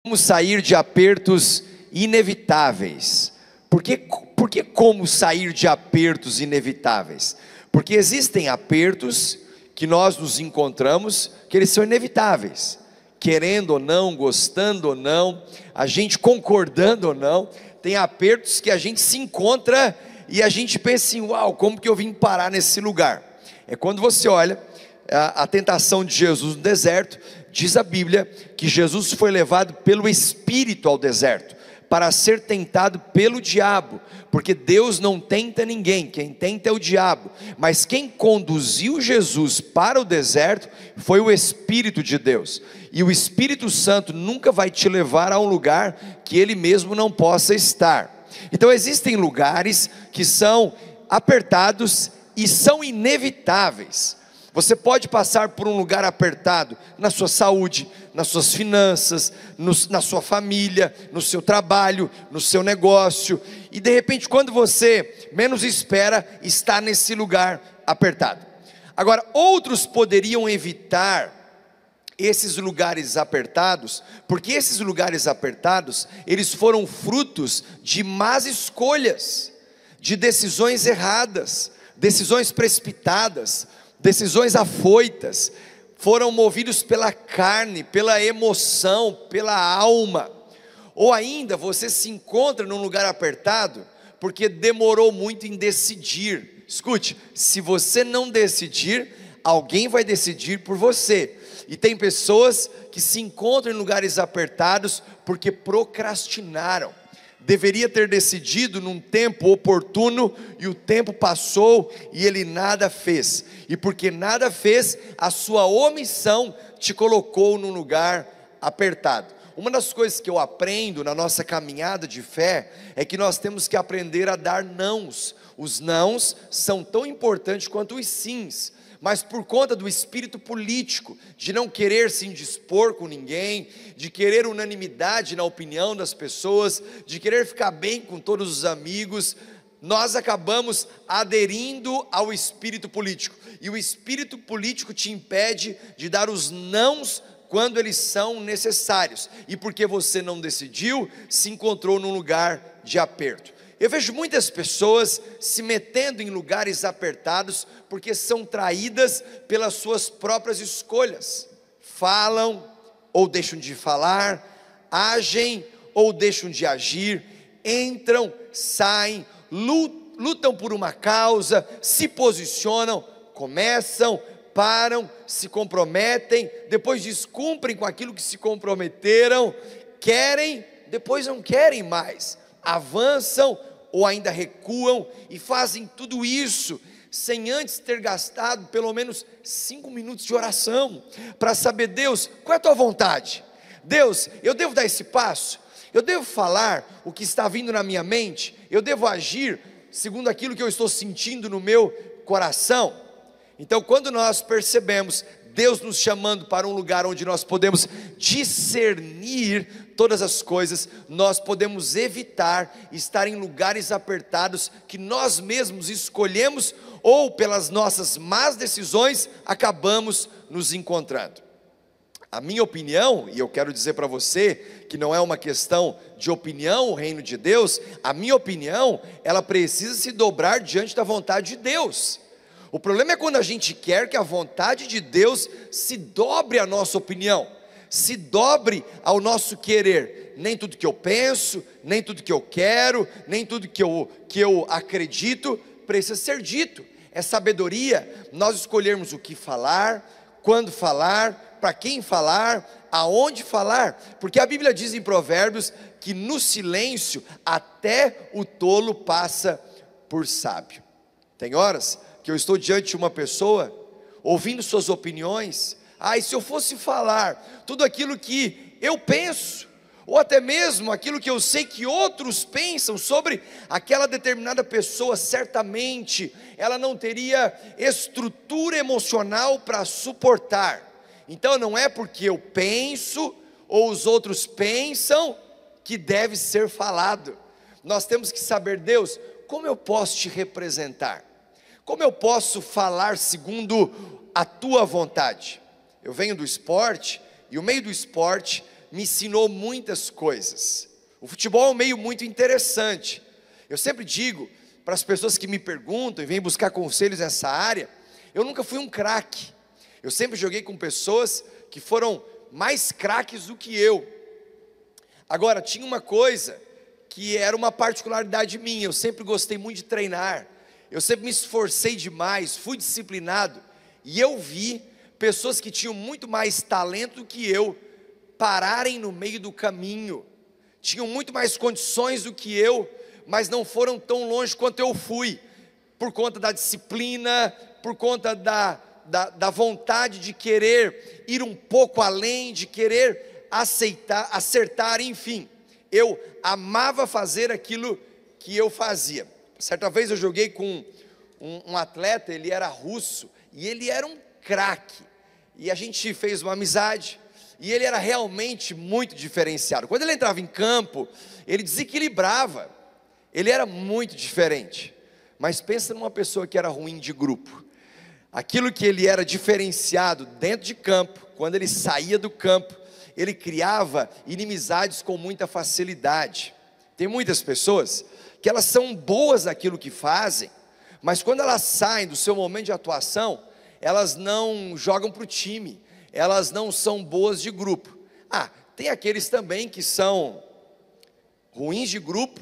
Como sair de apertos inevitáveis? Por que como sair de apertos inevitáveis? Porque existem apertos que nós nos encontramos, que eles são inevitáveis. Querendo ou não, gostando ou não, a gente concordando ou não, tem apertos que a gente se encontra e a gente pensa assim, uau, como que eu vim parar nesse lugar? É quando você olha a tentação de Jesus no deserto. Diz a Bíblia que Jesus foi levado pelo Espírito ao deserto, para ser tentado pelo diabo, porque Deus não tenta ninguém, quem tenta é o diabo, mas quem conduziu Jesus para o deserto foi o Espírito de Deus, e o Espírito Santo nunca vai te levar a um lugar que Ele mesmo não possa estar. Então existem lugares que são apertados e são inevitáveis. Você pode passar por um lugar apertado na sua saúde, nas suas finanças, na sua família, no seu trabalho, no seu negócio, e de repente quando você menos espera, está nesse lugar apertado. Agora, outros poderiam evitar esses lugares apertados, porque esses lugares apertados, eles foram frutos de más escolhas, de decisões erradas, decisões precipitadas, decisões afoitas, foram movidos pela carne, pela emoção, pela alma. Ou ainda você se encontra num lugar apertado porque demorou muito em decidir. Escute, se você não decidir, alguém vai decidir por você. E tem pessoas que se encontram em lugares apertados porque procrastinaram. Deveria ter decidido num tempo oportuno, e o tempo passou e ele nada fez, e porque nada fez, a sua omissão te colocou num lugar apertado. Uma das coisas que eu aprendo na nossa caminhada de fé, é que nós temos que aprender a dar nãos. Os nãos são tão importantes quanto os sims, mas por conta do espírito político, de não querer se indispor com ninguém, de querer unanimidade na opinião das pessoas, de querer ficar bem com todos os amigos, nós acabamos aderindo ao espírito político, e o espírito político te impede de dar os nãos quando eles são necessários, e porque você não decidiu, se encontrou num lugar de aperto. Eu vejo muitas pessoas se metendo em lugares apertados, porque são traídas pelas suas próprias escolhas. Falam ou deixam de falar, agem ou deixam de agir, entram, saem, lutam por uma causa, se posicionam, começam, param, se comprometem, depois descumprem com aquilo que se comprometeram, querem, depois não querem mais, avançam ou ainda recuam, e fazem tudo isso sem antes ter gastado pelo menos 5 minutos de oração, para saber, Deus, qual é a tua vontade? Deus, eu devo dar esse passo? Eu devo falar o que está vindo na minha mente? Eu devo agir segundo aquilo que eu estou sentindo no meu coração? Então, quando nós percebemos Deus nos chamando para um lugar onde nós podemos discernir todas as coisas, nós podemos evitar estar em lugares apertados que nós mesmos escolhemos, ou pelas nossas más decisões acabamos nos encontrando. A minha opinião, e eu quero dizer para você que não é uma questão de opinião o reino de Deus, a minha opinião, ela precisa se dobrar diante da vontade de Deus. O problema é quando a gente quer que a vontade de Deus se dobre à nossa opinião, se dobre ao nosso querer. Nem tudo que eu penso, nem tudo que eu quero, nem tudo que eu acredito precisa ser dito. É sabedoria nós escolhermos o que falar, quando falar, para quem falar, aonde falar, porque a Bíblia diz em Provérbios que no silêncio até o tolo passa por sábio. Tem horas que eu estou diante de uma pessoa, ouvindo suas opiniões, e se eu fosse falar tudo aquilo que eu penso, ou até mesmo aquilo que eu sei que outros pensam sobre aquela determinada pessoa, certamente ela não teria estrutura emocional para suportar. Então não é porque eu penso, ou os outros pensam, que deve ser falado. Nós temos que saber, Deus, como eu posso te representar? Como eu posso falar segundo a tua vontade? Eu venho do esporte, e o meio do esporte me ensinou muitas coisas. O futebol é um meio muito interessante. Eu sempre digo para as pessoas que me perguntam e vêm buscar conselhos nessa área, eu nunca fui um craque. Eu sempre joguei com pessoas que foram mais craques do que eu. Agora, tinha uma coisa que era uma particularidade minha, eu sempre gostei muito de treinar, eu sempre me esforcei demais, fui disciplinado, e eu vi pessoas que tinham muito mais talento do que eu, pararem no meio do caminho, tinham muito mais condições do que eu, mas não foram tão longe quanto eu fui, por conta da disciplina, por conta da vontade de querer ir um pouco além, de querer acertar, enfim, eu amava fazer aquilo que eu fazia. Certa vez eu joguei com um atleta, ele era russo, e ele era um craque, e a gente fez uma amizade, e ele era realmente muito diferenciado. Quando ele entrava em campo, ele desequilibrava, ele era muito diferente. Mas pensa numa pessoa que era ruim de grupo. Aquilo que ele era diferenciado dentro de campo, quando ele saía do campo, ele criava inimizades com muita facilidade. Tem muitas pessoas que elas são boas naquilo que fazem, mas quando elas saem do seu momento de atuação, elas não jogam para o time, elas não são boas de grupo. Tem aqueles também que são ruins de grupo,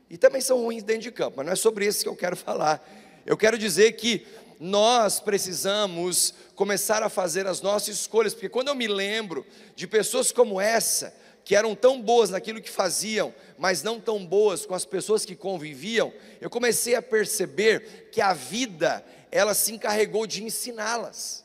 e também são ruins dentro de campo, mas não é sobre isso que eu quero falar. Eu quero dizer que nós precisamos começar a fazer as nossas escolhas, porque quando eu me lembro de pessoas como essa, que eram tão boas naquilo que faziam, mas não tão boas com as pessoas que conviviam, eu comecei a perceber que a vida, ela se encarregou de ensiná-las,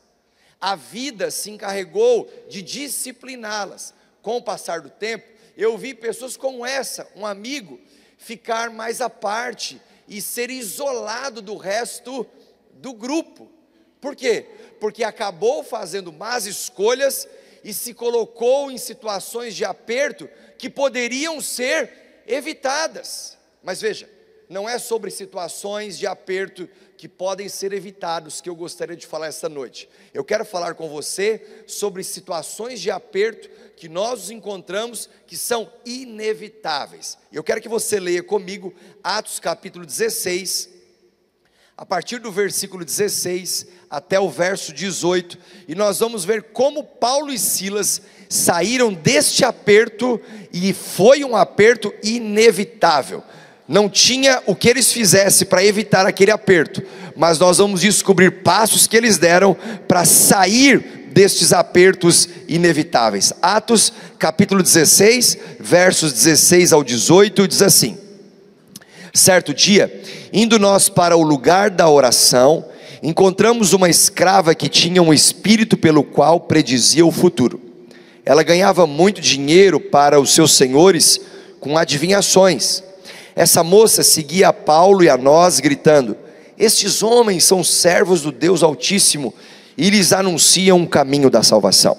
a vida se encarregou de discipliná-las. Com o passar do tempo, eu vi pessoas como essa, um amigo, ficar mais à parte e ser isolado do resto do grupo. Por quê? Porque acabou fazendo más escolhas e se colocou em situações de aperto que poderiam ser evitadas. Mas veja, não é sobre situações de aperto que podem ser evitados que eu gostaria de falar esta noite. Eu quero falar com você sobre situações de aperto que nós nos encontramos, que são inevitáveis. Eu quero que você leia comigo Atos capítulo 16, a partir do versículo 16 até o verso 18, e nós vamos ver como Paulo e Silas saíram deste aperto, e foi um aperto inevitável. Não tinha o que eles fizessem para evitar aquele aperto, mas nós vamos descobrir passos que eles deram para sair destes apertos inevitáveis. Atos capítulo 16, versos 16 ao 18, diz assim: certo dia, indo nós para o lugar da oração, encontramos uma escrava que tinha um espírito pelo qual predizia o futuro. Ela ganhava muito dinheiro para os seus senhores com adivinhações. Essa moça seguia a Paulo e a nós, gritando: estes homens são servos do Deus Altíssimo e lhes anunciam um caminho da salvação.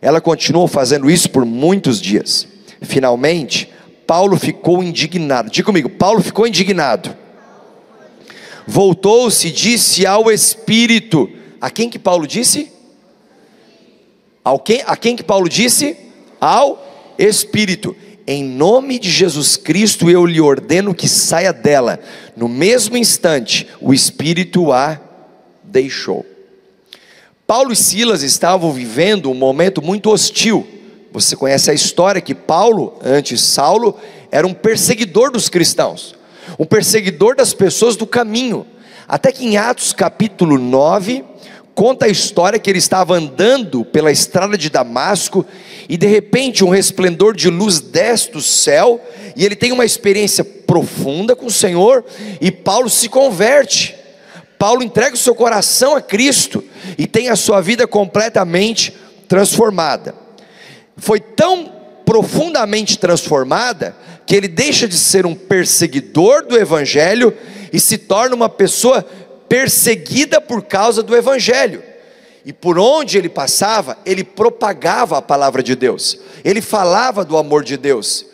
Ela continuou fazendo isso por muitos dias. Finalmente, Paulo ficou indignado. Diga comigo, Paulo ficou indignado. Voltou-se e disse ao Espírito. A quem que Paulo disse? A quem que Paulo disse? Ao Espírito: em nome de Jesus Cristo eu lhe ordeno que saia dela. No mesmo instante, o Espírito a deixou. Paulo e Silas estavam vivendo um momento muito hostil. Você conhece a história que Paulo, antes Saulo, era um perseguidor dos cristãos, um perseguidor das pessoas do caminho, até que em Atos capítulo 9, conta a história que ele estava andando pela estrada de Damasco, e de repente um resplendor de luz desce do céu, e ele tem uma experiência profunda com o Senhor, e Paulo se converte. Paulo entrega o seu coração a Cristo, e tem a sua vida completamente transformada. Foi tão profundamente transformada, que ele deixa de ser um perseguidor do Evangelho, e se torna uma pessoa perseguida por causa do Evangelho. E por onde ele passava, ele propagava a palavra de Deus, ele falava do amor de Deus,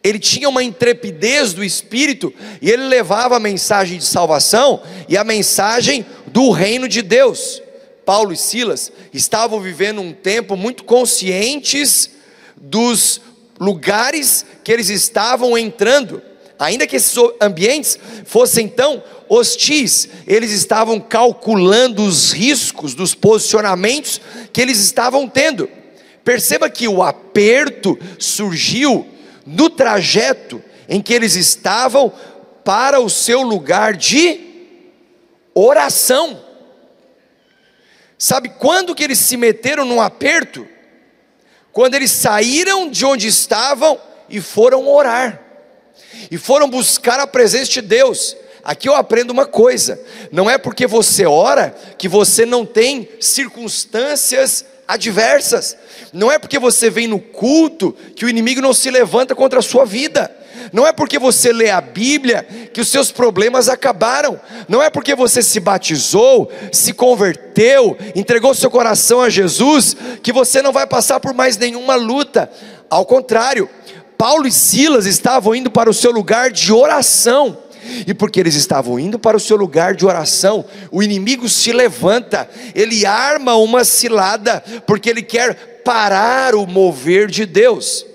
ele tinha uma intrepidez do Espírito, e ele levava a mensagem de salvação, e a mensagem do reino de Deus. Paulo e Silas estavam vivendo um tempo muito conscientes dos lugares que eles estavam entrando. Ainda que esses ambientes fossem tão hostis, eles estavam calculando os riscos dos posicionamentos que eles estavam tendo. Perceba que o aperto surgiu no trajeto em que eles estavam para o seu lugar de oração. Sabe quando que eles se meteram num aperto? Quando eles saíram de onde estavam e foram orar, e foram buscar a presença de Deus. Aqui eu aprendo uma coisa: não é porque você ora que você não tem circunstâncias adversas, não é porque você vem no culto que o inimigo não se levanta contra a sua vida, não é porque você lê a Bíblia que os seus problemas acabaram, não é porque você se batizou, se converteu, entregou seu coração a Jesus, que você não vai passar por mais nenhuma luta. Ao contrário, Paulo e Silas estavam indo para o seu lugar de oração, e porque eles estavam indo para o seu lugar de oração, o inimigo se levanta, ele arma uma cilada, porque ele quer parar o mover de Deus.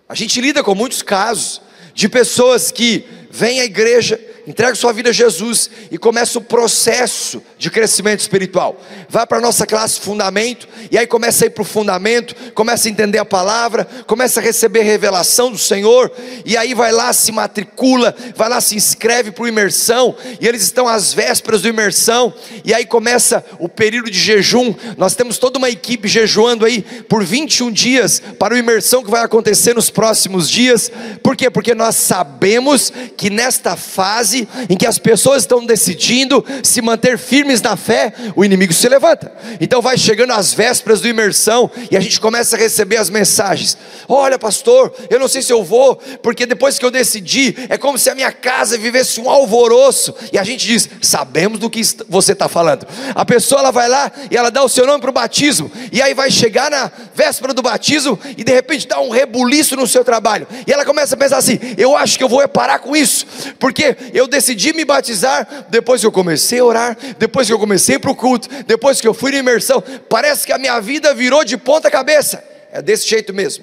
A gente lida com muitos casos de pessoas que vêm à igreja, entregam sua vida a Jesus e começa o processo de crescimento espiritual. Vai para a nossa classe fundamento, e aí começa a ir para o fundamento, começa a entender a palavra, começa a receber revelação do Senhor, e aí vai lá, se matricula, vai lá, se inscreve para o imersão, e eles estão às vésperas do imersão, e aí começa o período de jejum. Nós temos toda uma equipe jejuando aí por 21 dias para o imersão que vai acontecer nos próximos dias. Por quê? Porque nós sabemos que nesta fase em que as pessoas estão decidindo se manter firmes na fé, o inimigo se levanta. Então vai chegando às vésperas do imersão, e a gente começa a receber as mensagens: olha pastor, eu não sei se eu vou, porque depois que eu decidi, é como se a minha casa vivesse um alvoroço. E a gente diz: sabemos do que você está falando. A pessoa, ela vai lá e ela dá o seu nome para o batismo, e aí vai chegar na véspera do batismo, e de repente dá um rebuliço no seu trabalho, e ela começa a pensar assim: eu acho que eu vou parar com isso, porque eu decidi me batizar depois que eu comecei a orar, depois que eu comecei para o culto, depois que eu fui na imersão, parece que a minha vida virou de ponta cabeça. É desse jeito mesmo,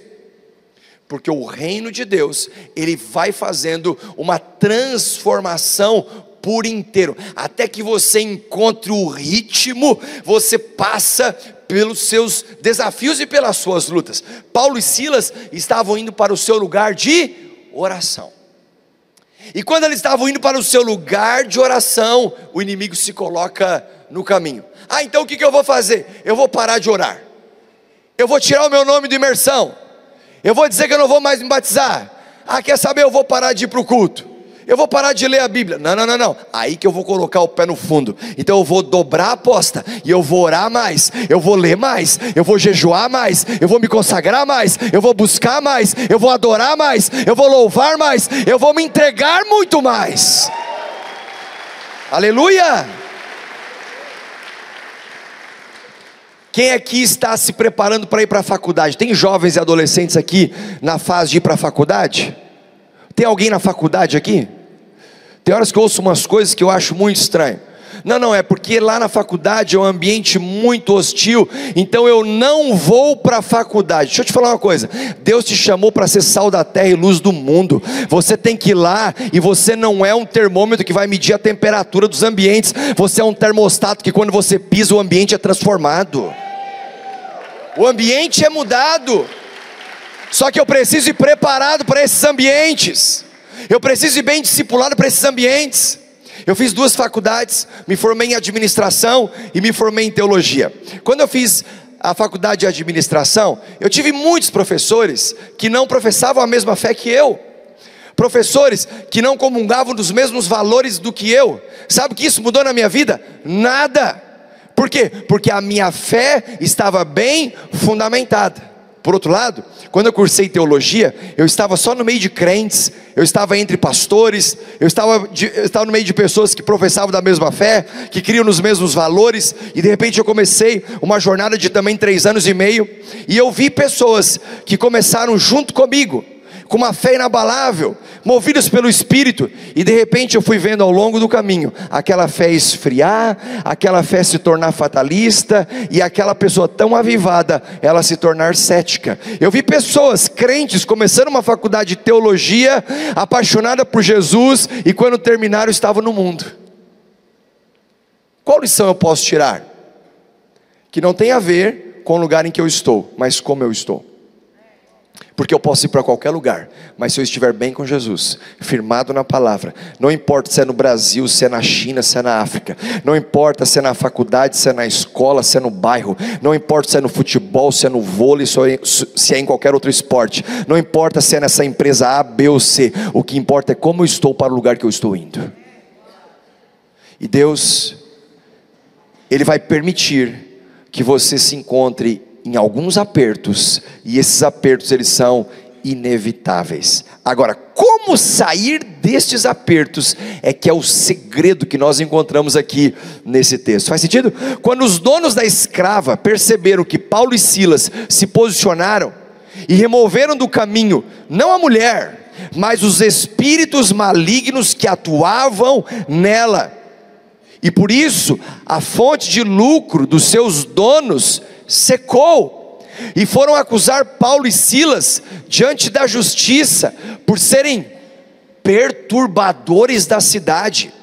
porque o reino de Deus, ele vai fazendo uma transformação por inteiro, até que você encontre o ritmo, você passa pelos seus desafios e pelas suas lutas. Paulo e Silas estavam indo para o seu lugar de oração, e quando eles estavam indo para o seu lugar de oração, o inimigo se coloca no caminho. Então o que eu vou fazer? Eu vou parar de orar, eu vou tirar o meu nome de imersão, eu vou dizer que eu não vou mais me batizar. Quer saber? Eu vou parar de ir para o culto, eu vou parar de ler a Bíblia. Não, aí que eu vou colocar o pé no fundo. Então eu vou dobrar a aposta, e eu vou orar mais, eu vou ler mais, eu vou jejuar mais, eu vou me consagrar mais, eu vou buscar mais, eu vou adorar mais, eu vou louvar mais, eu vou me entregar muito mais. Aleluia! Quem aqui está se preparando para ir para a faculdade? Tem jovens e adolescentes aqui na fase de ir para a faculdade? Tem alguém na faculdade aqui? Tem horas que eu ouço umas coisas que eu acho muito estranho. Não, é porque lá na faculdade é um ambiente muito hostil, então eu não vou para a faculdade. Deixa eu te falar uma coisa: Deus te chamou para ser sal da terra e luz do mundo. Você tem que ir lá, e você não é um termômetro que vai medir a temperatura dos ambientes. Você é um termostato que quando você pisa, o ambiente é transformado, o ambiente é mudado. Só que eu preciso ir preparado para esses ambientes, eu preciso ir bem discipulado para esses ambientes. Eu fiz 2 faculdades, me formei em administração e me formei em teologia. Quando eu fiz a faculdade de administração, eu tive muitos professores que não professavam a mesma fé que eu, professores que não comungavam dos mesmos valores do que eu. Sabe o que isso mudou na minha vida? Nada. Por quê? Porque a minha fé estava bem fundamentada. Por outro lado, quando eu cursei teologia, eu estava só no meio de crentes, eu estava entre pastores, eu estava no meio de pessoas que professavam da mesma fé, que criam nos mesmos valores, e de repente eu comecei uma jornada de também 3 anos e meio, e eu vi pessoas que começaram junto comigo, com uma fé inabalável, movidos pelo Espírito, e de repente eu fui vendo ao longo do caminho, aquela fé esfriar, aquela fé se tornar fatalista, e aquela pessoa tão avivada, ela se tornar cética. Eu vi pessoas, crentes, começando uma faculdade de teologia, apaixonada por Jesus, e quando terminaram estavam no mundo. Qual lição eu posso tirar? Que não tem a ver com o lugar em que eu estou, mas como eu estou. Porque eu posso ir para qualquer lugar, mas se eu estiver bem com Jesus, firmado na palavra, não importa se é no Brasil, se é na China, se é na África, não importa se é na faculdade, se é na escola, se é no bairro, não importa se é no futebol, se é no vôlei, se é em qualquer outro esporte, não importa se é nessa empresa A, B ou C, o que importa é como eu estou para o lugar que eu estou indo. E Deus, Ele vai permitir que você se encontre em alguns apertos, e esses apertos eles são inevitáveis. Agora, como sair destes apertos é que é o segredo que nós encontramos aqui nesse texto. Faz sentido? Quando os donos da escrava perceberam que Paulo e Silas se posicionaram e removeram do caminho não a mulher, mas os espíritos malignos que atuavam nela, e por isso a fonte de lucro dos seus donos secou, e foram acusar Paulo e Silas diante da justiça por serem perturbadores da cidade.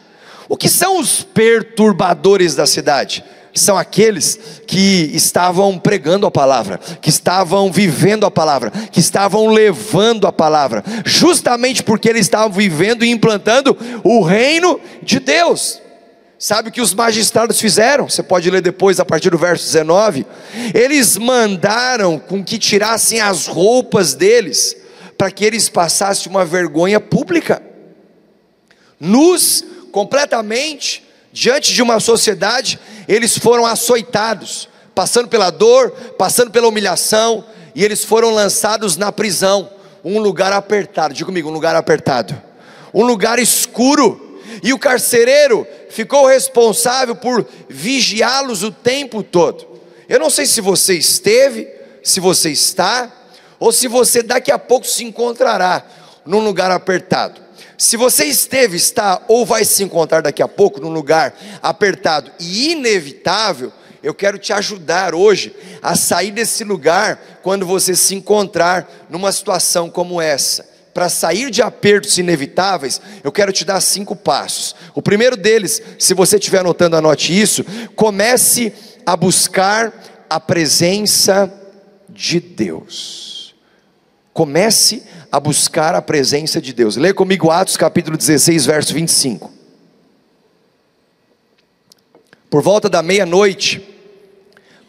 O que são os perturbadores da cidade? São aqueles que estavam pregando a palavra, que estavam vivendo a palavra, que estavam levando a palavra, justamente porque eles estavam vivendo e implantando o reino de Deus. Sabe o que os magistrados fizeram? Você pode ler depois a partir do verso 19. Eles mandaram com que tirassem as roupas deles, para que eles passassem uma vergonha pública, nus, completamente, diante de uma sociedade. Eles foram açoitados, passando pela dor, passando pela humilhação, e eles foram lançados na prisão, um lugar apertado. Diga comigo, um lugar apertado, um lugar escuro. E o carcereiro ficou responsável por vigiá-los o tempo todo. Eu não sei se você esteve, se você está, ou se você daqui a pouco se encontrará num lugar apertado. Se você esteve, está ou vai se encontrar daqui a pouco num lugar apertado e inevitável, eu quero te ajudar hoje a sair desse lugar quando você se encontrar numa situação como essa. Para sair de apertos inevitáveis, eu quero te dar 5 passos. O primeiro deles, se você estiver anotando, anote isso. Comece a buscar a presença de Deus. Comece a buscar a presença de Deus. Leia comigo Atos capítulo 16, verso 25. Por volta da meia-noite,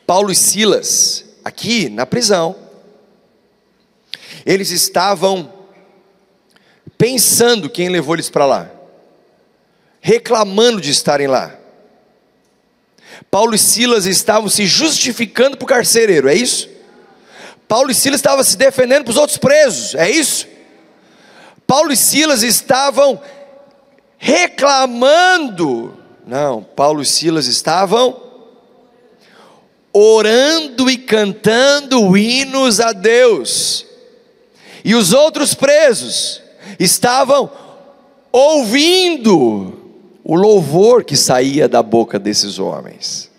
Paulo e Silas, aqui na prisão, eles estavam pensando quem levou eles para lá, reclamando de estarem lá. Paulo e Silas estavam se justificando para o carcereiro, é isso? Paulo e Silas estavam se defendendo para os outros presos, é isso? Paulo e Silas estavam reclamando. Não, Paulo e Silas estavam orando e cantando hinos a Deus. E os outros presos estavam ouvindo o louvor que saía da boca desses homens.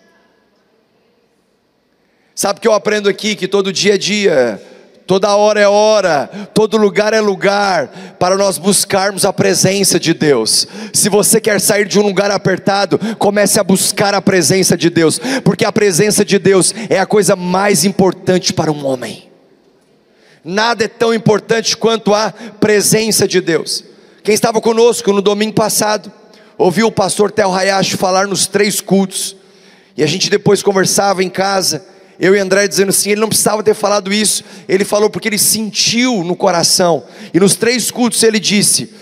Sabe o que eu aprendo aqui? Que todo dia é dia, toda hora é hora, todo lugar é lugar, para nós buscarmos a presença de Deus. Se você quer sair de um lugar apertado, comece a buscar a presença de Deus, porque a presença de Deus é a coisa mais importante para um homem. Nada é tão importante quanto a presença de Deus. Quem estava conosco no domingo passado, ouviu o pastor Theo Hayashi falar nos 3 cultos, e a gente depois conversava em casa, eu e André dizendo assim, ele não precisava ter falado isso, ele falou porque ele sentiu no coração, e nos 3 cultos ele disse,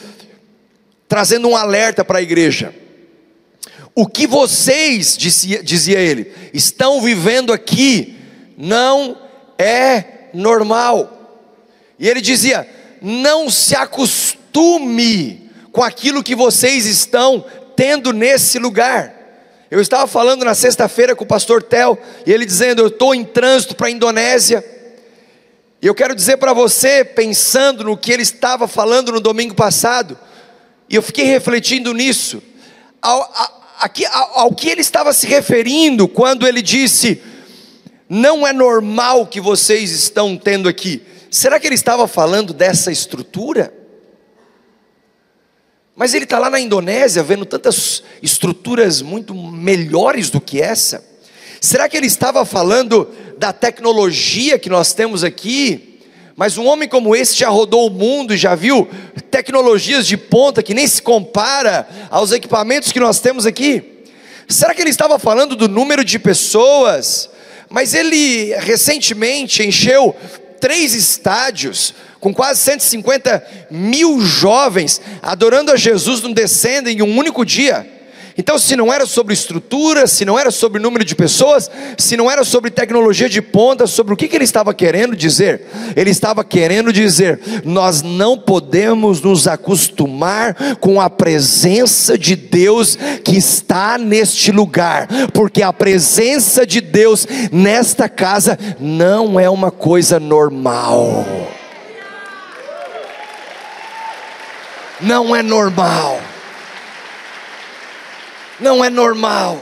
trazendo um alerta para a igreja, o que vocês, dizia ele, estão vivendo aqui, não é normal. E ele dizia, não se acostume com aquilo que vocês estão tendo nesse lugar. Eu estava falando na sexta-feira com o pastor Theo, e ele dizendo, eu estou em trânsito para a Indonésia, E eu quero dizer para você, pensando no que ele estava falando no domingo passado, e eu fiquei refletindo nisso, ao que ele estava se referindo quando ele disse: não é normal o que vocês estão tendo aqui. Será que ele estava falando dessa estrutura? Mas ele está lá na Indonésia vendo tantas estruturas muito melhores do que essa. Será que ele estava falando da tecnologia que nós temos aqui? Mas um homem como esse já rodou o mundo e já viu tecnologias de ponta que nem se compara aos equipamentos que nós temos aqui. Será que ele estava falando do número de pessoas? Mas ele recentemente encheu 3 estádios com quase 150 mil jovens adorando a Jesus no Descendem em um único dia. Então, se não era sobre estrutura, se não era sobre número de pessoas, se não era sobre tecnologia de ponta, sobre o que ele estava querendo dizer? Ele estava querendo dizer: nós não podemos nos acostumar com a presença de Deus que está neste lugar, porque a presença de Deus nesta casa não é uma coisa normal. Não é normal. Não é normal.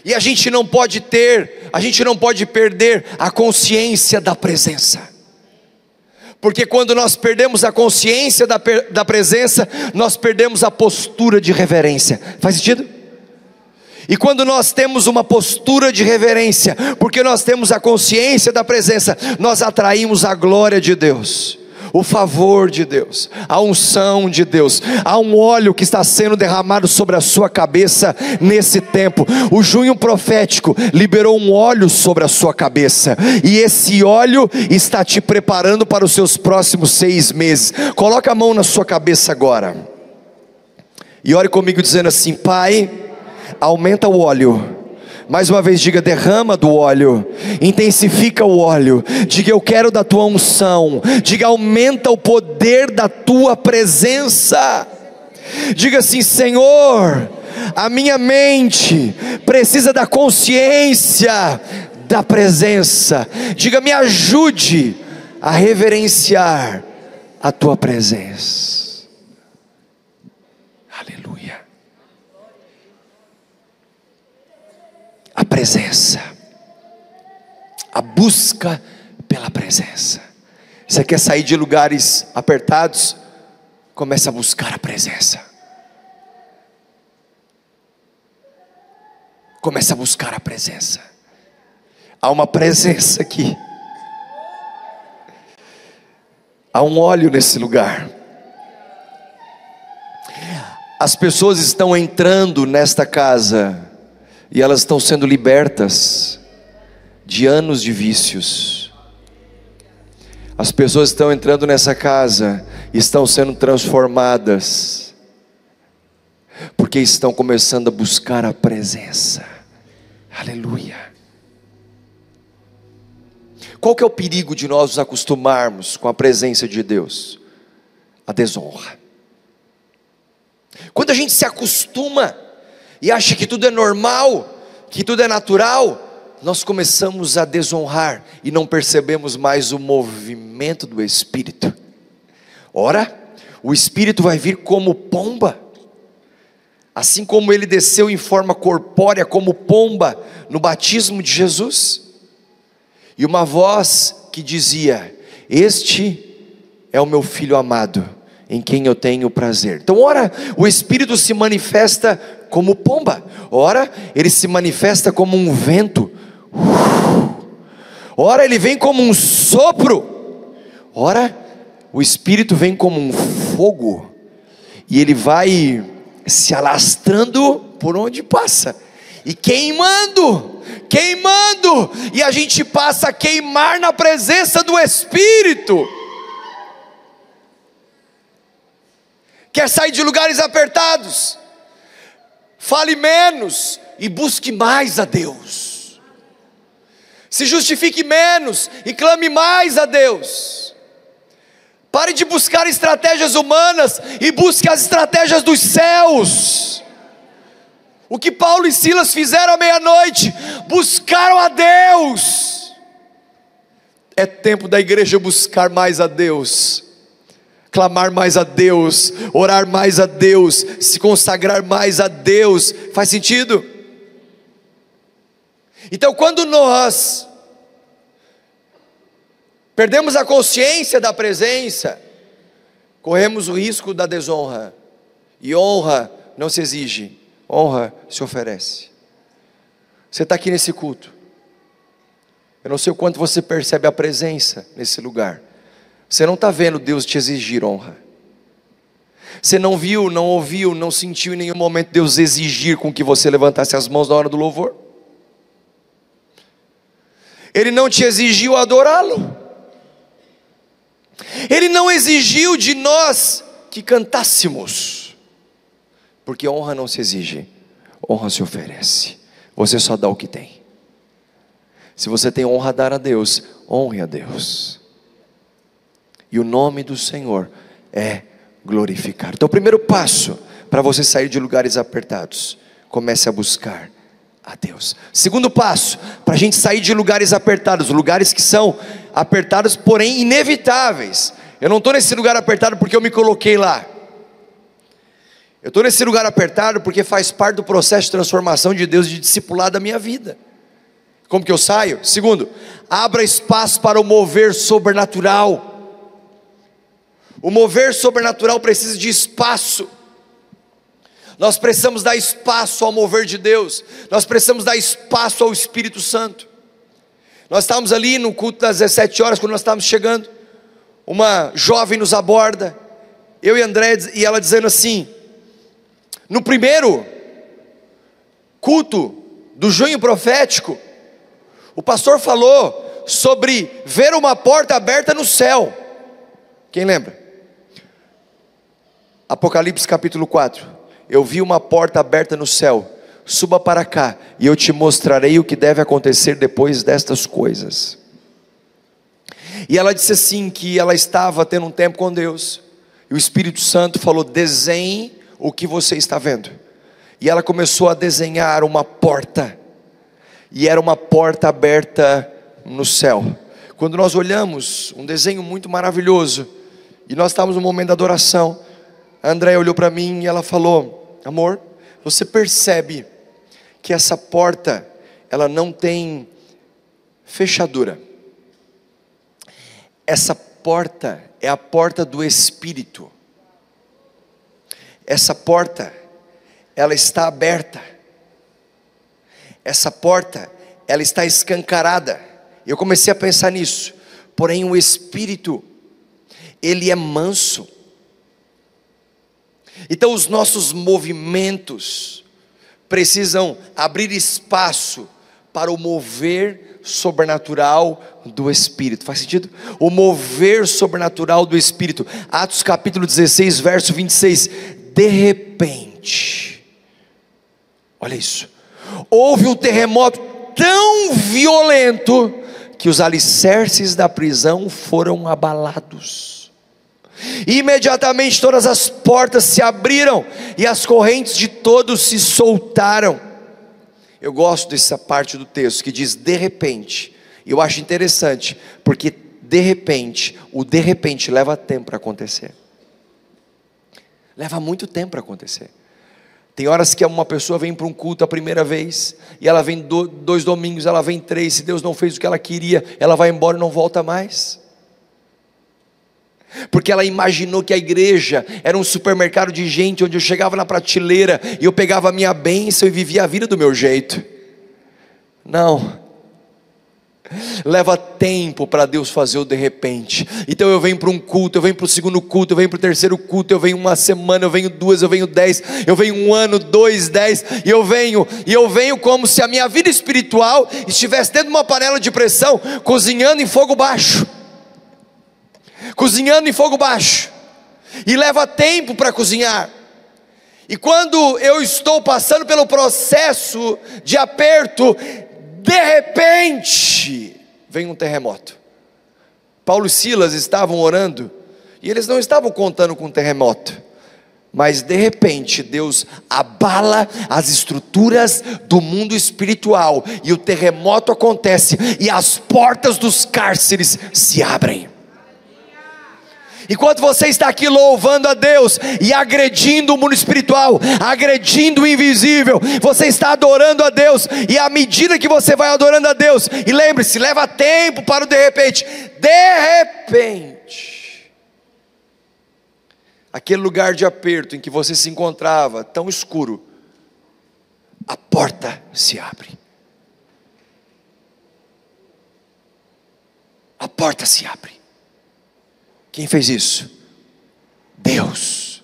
E a gente não pode perder a consciência da presença. Porque quando nós perdemos a consciência da presença, nós perdemos a postura de reverência. Faz sentido? E quando nós temos uma postura de reverência, porque nós temos a consciência da presença, nós atraímos a glória de Deus, o favor de Deus, a unção de Deus. Há um óleo que está sendo derramado sobre a sua cabeça nesse tempo. O junho profético liberou um óleo sobre a sua cabeça, e esse óleo está te preparando para os seus próximos 6 meses. Coloca a mão na sua cabeça agora e ore comigo dizendo assim: Pai, aumenta o óleo. Mais uma vez diga: derrama do óleo, intensifica o óleo. Diga: eu quero da tua unção. Diga: aumenta o poder da tua presença. Diga assim: Senhor, a minha mente precisa da consciência da presença. Diga: me ajude a reverenciar a tua presença. Aleluia. A presença, a busca pela presença. Você quer sair de lugares apertados? Comece a buscar a presença. Comece a buscar a presença. Há uma presença aqui. Há um óleo nesse lugar. As pessoas estão entrando nesta casa e elas estão sendo libertas de anos de vícios. As pessoas estão entrando nessa casa e estão sendo transformadas, porque estão começando a buscar a presença. Aleluia. Qual que é o perigo de nós nos acostumarmos com a presença de Deus? A desonra. Quando a gente se acostuma e acha que tudo é normal, que tudo é natural, nós começamos a desonrar e não percebemos mais o movimento do Espírito. Ora, o Espírito vai vir como pomba, assim como ele desceu em forma corpórea como pomba no batismo de Jesus. E uma voz que dizia: este é o meu filho amado, em quem eu tenho prazer. Então, ora, o Espírito se manifesta como pomba, ora, ele se manifesta como um vento, ora, ele vem como um sopro, ora, o Espírito vem como um fogo, e ele vai se alastrando por onde passa, e queimando, e a gente passa a queimar na presença do Espírito. Quer sair de lugares apertados? Fale menos e busque mais a Deus. Se justifique menos e clame mais a Deus. Pare de buscar estratégias humanas e busque as estratégias dos céus. O que Paulo e Silas fizeram à meia-noite? Buscaram a Deus. É tempo da igreja buscar mais a Deus, clamar mais a Deus, orar mais a Deus, se consagrar mais a Deus. Faz sentido? Então, quando nós perdemos a consciência da presença, corremos o risco da desonra. E honra não se exige, honra se oferece. Você está aqui nesse culto, eu não sei o quanto você percebe a presença nesse lugar. Você não está vendo Deus te exigir honra. Você não viu, não ouviu, não sentiu em nenhum momento Deus exigir com que você levantasse as mãos na hora do louvor. Ele não te exigiu adorá-lo. Ele não exigiu de nós que cantássemos, porque honra não se exige, honra se oferece. Você só dá o que tem. Se você tem honra a dar a Deus, honre a Deus, e o nome do Senhor é glorificar. Então o primeiro passo para você sair de lugares apertados, comece a buscar a Deus. Segundo passo, para a gente sair de lugares apertados, lugares que são apertados, porém inevitáveis. Eu não estou nesse lugar apertado porque eu me coloquei lá. Eu estou nesse lugar apertado porque faz parte do processo de transformação de Deus, de discipulado da minha vida. Como que eu saio? Segundo, abra espaço para o mover sobrenatural. O mover sobrenatural precisa de espaço. Nós precisamos dar espaço ao mover de Deus. Nós precisamos dar espaço ao Espírito Santo. Nós estávamos ali no culto das 17 horas, quando nós estávamos chegando, uma jovem nos aborda, eu e André, e ela dizendo assim: no primeiro culto do junho profético, o pastor falou sobre ver uma porta aberta no céu. Quem lembra? Apocalipse capítulo 4. Eu vi uma porta aberta no céu. Suba para cá e eu te mostrarei o que deve acontecer depois destas coisas. E ela disse assim, que ela estava tendo um tempo com Deus, e o Espírito Santo falou: desenhe o que você está vendo. E ela começou a desenhar uma porta, e era uma porta aberta no céu. Quando nós olhamos, um desenho muito maravilhoso, e nós estávamos no momento da adoração, a Andréia olhou para mim e ela falou: amor, você percebe que essa porta, ela não tem fechadura. Essa porta é a porta do Espírito. Essa porta, ela está aberta. Essa porta, ela está escancarada. Eu comecei a pensar nisso. Porém o Espírito, ele é manso. Então os nossos movimentos precisam abrir espaço para o mover sobrenatural do Espírito. Faz sentido? O mover sobrenatural do Espírito. Atos capítulo 16, verso 26. De repente, olha isso, houve um terremoto tão violento que os alicerces da prisão foram abalados. Imediatamente todas as portas se abriram e as correntes de todos se soltaram. Eu gosto dessa parte do texto que diz de repente. Eu acho interessante, porque de repente, o de repente leva tempo para acontecer. Leva muito tempo para acontecer. Tem horas que uma pessoa vem para um culto a primeira vez, e ela vem 2 domingos, ela vem 3, se Deus não fez o que ela queria, ela vai embora e não volta mais. Porque ela imaginou que a igreja era um supermercado de gente, onde eu chegava na prateleira, e eu pegava a minha bênção e vivia a vida do meu jeito. Não. Leva tempo para Deus fazer o de repente. Então eu venho para um culto, eu venho para o segundo culto, eu venho para o terceiro culto, eu venho uma semana, eu venho 2, eu venho 10, eu venho 1 ano, 2, 10, e eu venho como se a minha vida espiritual estivesse dentro de uma panela de pressão, cozinhando em fogo baixo. Cozinhando em fogo baixo, e leva tempo para cozinhar. E quando eu estou passando pelo processo de aperto, de repente vem um terremoto. Paulo e Silas estavam orando, e eles não estavam contando com um terremoto. Mas de repente Deus abala as estruturas do mundo espiritual, e o terremoto acontece, e as portas dos cárceres se abrem. Enquanto você está aqui louvando a Deus e agredindo o mundo espiritual, agredindo o invisível, você está adorando a Deus, e à medida que você vai adorando a Deus, e lembre-se, leva tempo para o de repente, aquele lugar de aperto em que você se encontrava, tão escuro, a porta se abre. A porta se abre. Quem fez isso? Deus.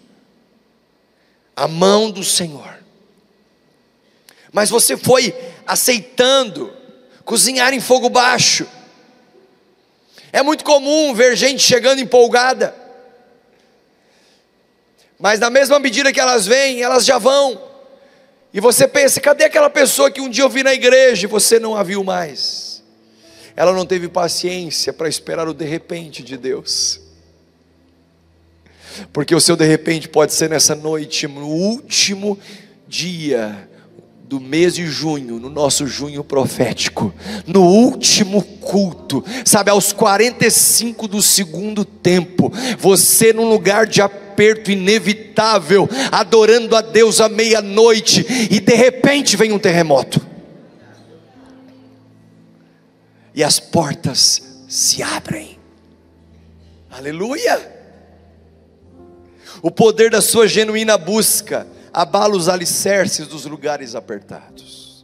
A mão do Senhor. Mas você foi aceitando cozinhar em fogo baixo. É muito comum ver gente chegando empolgada, mas na mesma medida que elas vêm, elas já vão. E você pensa, cadê aquela pessoa que um dia eu vi na igreja e você não a viu mais? Ela não teve paciência para esperar o de repente de Deus. Porque o seu de repente pode ser nessa noite, no último dia do mês de junho, no nosso junho profético, no último culto, sabe, aos 45 do segundo tempo, você num lugar de aperto inevitável, adorando a Deus à meia-noite, e de repente vem um terremoto, e as portas se abrem. Aleluia! O poder da sua genuína busca abala os alicerces dos lugares apertados.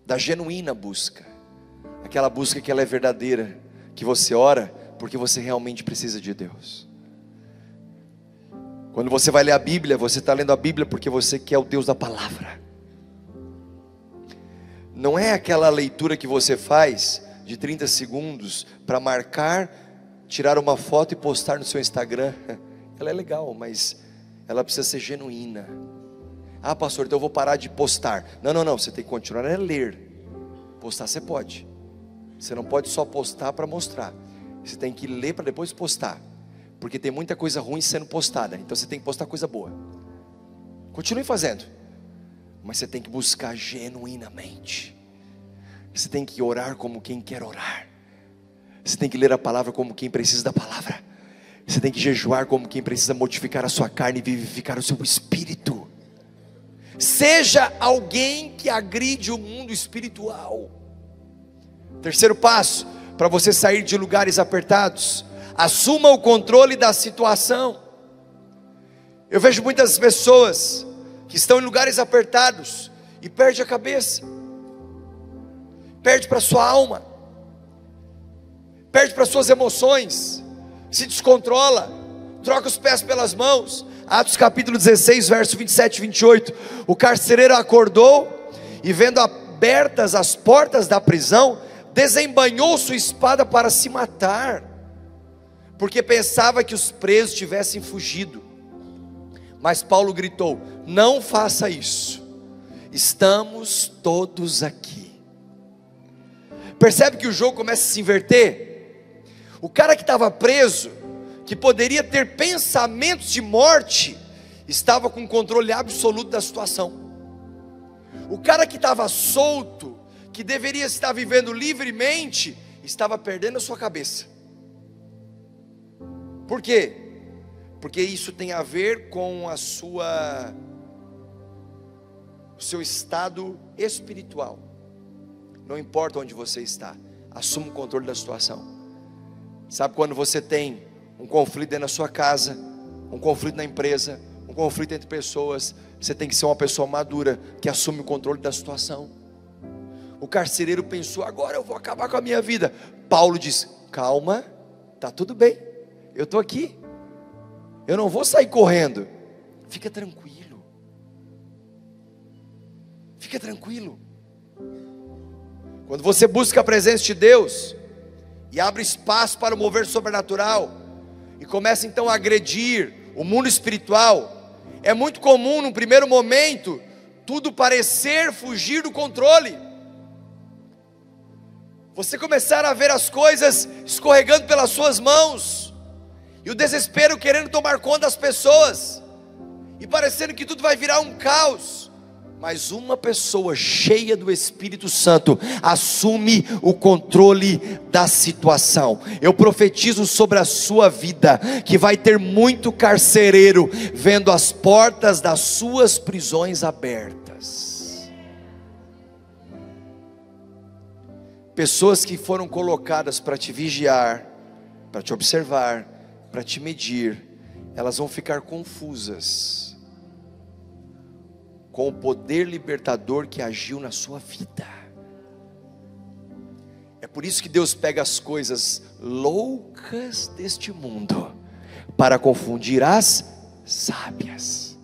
Da genuína busca, aquela busca que ela é verdadeira, que você ora porque você realmente precisa de Deus. Quando você vai ler a Bíblia, você está lendo a Bíblia porque você quer o Deus da palavra. Não é aquela leitura que você faz de 30 segundos para marcar, tirar uma foto e postar no seu Instagram. Ela é legal, mas ela precisa ser genuína. Ah, pastor, então eu vou parar de postar. Não, você tem que continuar a ler. Postar você pode. Você não pode só postar para mostrar. Você tem que ler para depois postar. Porque tem muita coisa ruim sendo postada. Então você tem que postar coisa boa. Continue fazendo. Mas você tem que buscar genuinamente. Você tem que orar como quem quer orar. Você tem que ler a palavra como quem precisa da palavra. Você tem que jejuar como quem precisa mortificar a sua carne e vivificar o seu espírito. Seja alguém que agride o mundo espiritual. Terceiro passo, para você sair de lugares apertados: assuma o controle da situação. Eu vejo muitas pessoas que estão em lugares apertados e perde a cabeça, perde para sua alma, perde para suas emoções, se descontrola, troca os pés pelas mãos. Atos capítulo 16, verso 27 e 28. O carcereiro acordou e, vendo abertas as portas da prisão, desembainhou sua espada para se matar, porque pensava que os presos tivessem fugido. Mas Paulo gritou: não faça isso, estamos todos aqui. Percebe que o jogo começa a se inverter? O cara que estava preso, que poderia ter pensamentos de morte, estava com controle absoluto da situação. O cara que estava solto, que deveria estar vivendo livremente, estava perdendo a sua cabeça. Por quê? Porque isso tem a ver com o seu estado espiritual. Não importa onde você está, assuma o controle da situação. Sabe quando você tem um conflito dentro da sua casa, um conflito na empresa, um conflito entre pessoas, você tem que ser uma pessoa madura, que assume o controle da situação. O carcereiro pensou: agora eu vou acabar com a minha vida. Paulo diz: calma, está tudo bem, eu estou aqui, eu não vou sair correndo, fica tranquilo, fica tranquilo. Quando você busca a presença de Deus e abre espaço para o mover sobrenatural, e começa então a agredir o mundo espiritual, é muito comum no primeiro momento tudo parecer fugir do controle, você começar a ver as coisas escorregando pelas suas mãos, e o desespero querendo tomar conta das pessoas. e parecendo que tudo vai virar um caos. Mas uma pessoa cheia do Espírito Santo assume o controle da situação. Eu profetizo sobre a sua vida que vai ter muito carcereiro vendo as portas das suas prisões abertas. Pessoas que foram colocadas para te vigiar, para te observar, para te medir, elas vão ficar confusas com o poder libertador que agiu na sua vida. É por isso que Deus pega as coisas loucas deste mundo para confundir as sábias.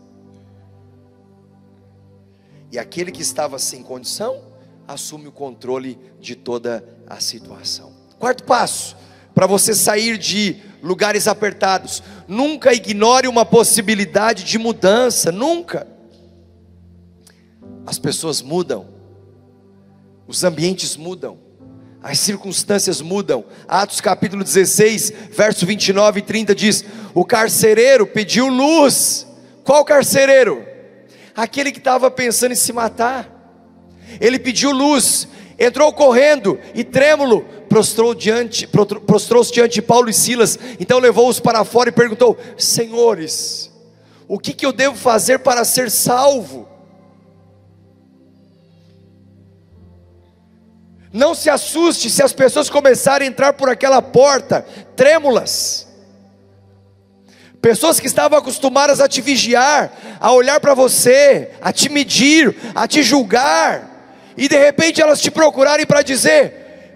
E aquele que estava sem condição assume o controle de toda a situação. Quarto passo, para você sair de lugares apertados: nunca ignore uma possibilidade de mudança, nunca. As pessoas mudam, os ambientes mudam, as circunstâncias mudam. Atos capítulo 16, verso 29 e 30 diz: o carcereiro pediu luz. Qual carcereiro? Aquele que estava pensando em se matar. Ele pediu luz, entrou correndo e trêmulo, prostrou-se diante de Paulo e Silas. Então levou-os para fora e perguntou: senhores, o que eu devo fazer para ser salvo? Não se assuste se as pessoas começarem a entrar por aquela porta trêmulas. Pessoas que estavam acostumadas a te vigiar, a olhar para você, a te medir, a te julgar, e de repente elas te procurarem para dizer: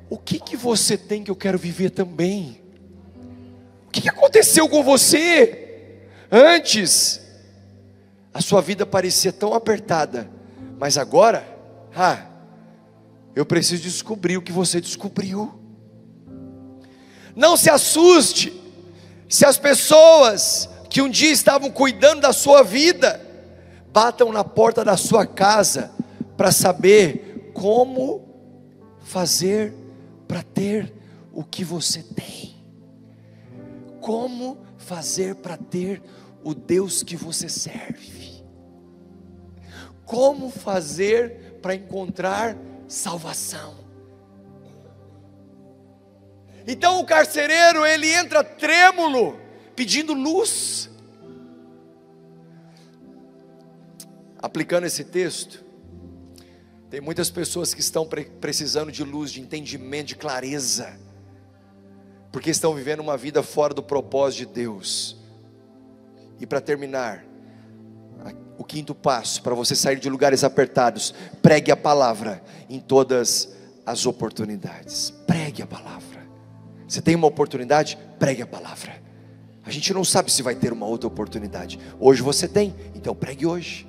o que você tem que eu quero viver também? O que aconteceu com você? Antes a sua vida parecia tão apertada, mas agora, eu preciso descobrir o que você descobriu. Não se assuste se as pessoas que um dia estavam cuidando da sua vida batam na porta da sua casa para saber como fazer para ter o que você tem. Como fazer para ter o Deus que você serve. Como fazer para encontrar salvação. Então o carcereiro, ele entra trêmulo, pedindo luz. Aplicando esse texto, tem muitas pessoas que estão precisando de luz, de entendimento, de clareza, porque estão vivendo uma vida fora do propósito de Deus. E para terminar, o quinto passo, para você sair de lugares apertados: pregue a palavra em todas as oportunidades. Pregue a palavra. Você tem uma oportunidade? Pregue a palavra. A gente não sabe se vai ter uma outra oportunidade. Hoje você tem, então pregue hoje.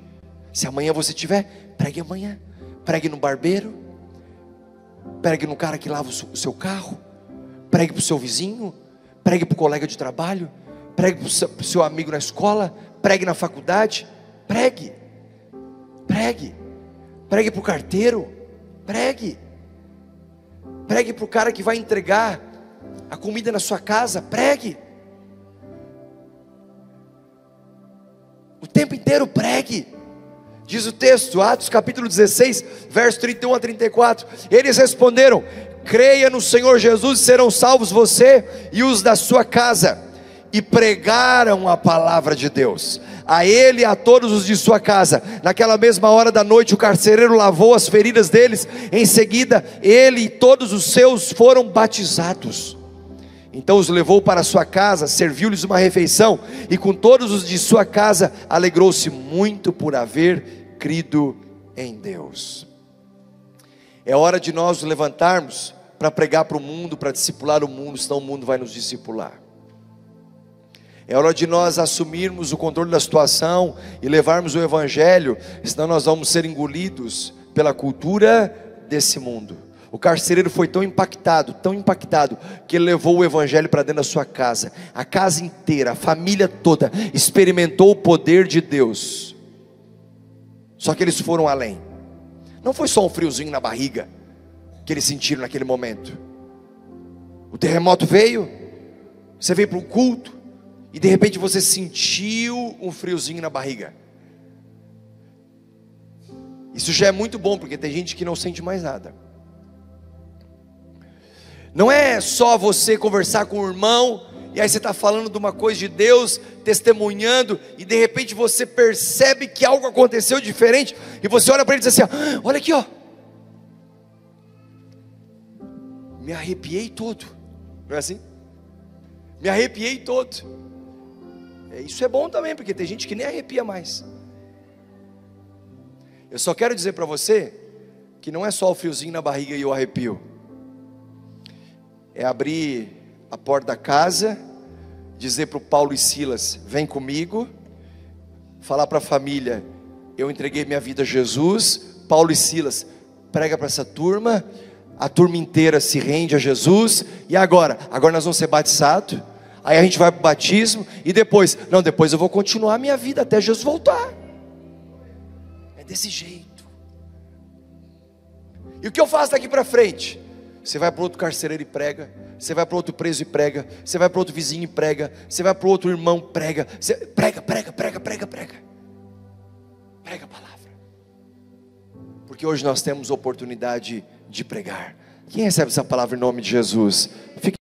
Se amanhã você tiver, pregue amanhã. Pregue no barbeiro, pregue no cara que lava o seu carro, pregue para o seu vizinho, pregue para o colega de trabalho, pregue para o seu amigo na escola, pregue na faculdade. Pregue, pregue, pregue para o carteiro, pregue para o cara que vai entregar a comida na sua casa, pregue, o tempo inteiro pregue. Diz o texto, Atos capítulo 16, verso 31 a 34, eles responderam: creia no Senhor Jesus e serão salvos você e os da sua casa. E pregaram a palavra de Deus a ele e a todos os de sua casa. Naquela mesma hora da noite, o carcereiro lavou as feridas deles. Em seguida, ele e todos os seus foram batizados. Então os levou para sua casa, serviu-lhes uma refeição, e com todos os de sua casa alegrou-se muito por haver crido em Deus. É hora de nós nos levantarmos para pregar para o mundo, para discipular o mundo, senão o mundo vai nos discipular. É hora de nós assumirmos o controle da situação e levarmos o evangelho, senão nós vamos ser engolidos pela cultura desse mundo. O carcereiro foi tão impactado, que ele levou o evangelho para dentro da sua casa. A casa inteira, a família toda experimentou o poder de Deus. Só que eles foram além. Não foi só um friozinho na barriga que eles sentiram naquele momento. O terremoto veio, você veio para um culto e de repente você sentiu um friozinho na barriga. Isso já é muito bom, porque tem gente que não sente mais nada. Não é só você conversar com o irmão, e aí você está falando de uma coisa de Deus, testemunhando, e de repente você percebe que algo aconteceu diferente, e você olha para ele e diz assim: olha aqui, ó, me arrepiei todo. Não é assim? Me arrepiei todo. Isso é bom também, porque tem gente que nem arrepia mais. Eu só quero dizer para você que não é só o friozinho na barriga e o arrepio. É abrir a porta da casa, dizer para o Paulo e Silas: vem comigo. Falar para a família: eu entreguei minha vida a Jesus. Paulo e Silas, prega para essa turma. A turma inteira se rende a Jesus. E agora? Agora nós vamos ser batizados. Aí a gente vai para o batismo. E depois? Não, depois eu vou continuar a minha vida até Jesus voltar. É desse jeito. E o que eu faço daqui para frente? Você vai para o outro carcereiro e prega. Você vai para o outro preso e prega. Você vai para o outro vizinho e prega. Você vai para o outro irmão e prega. Você prega. Prega a palavra. Porque hoje nós temos oportunidade de pregar. Quem recebe essa palavra em nome de Jesus? Fique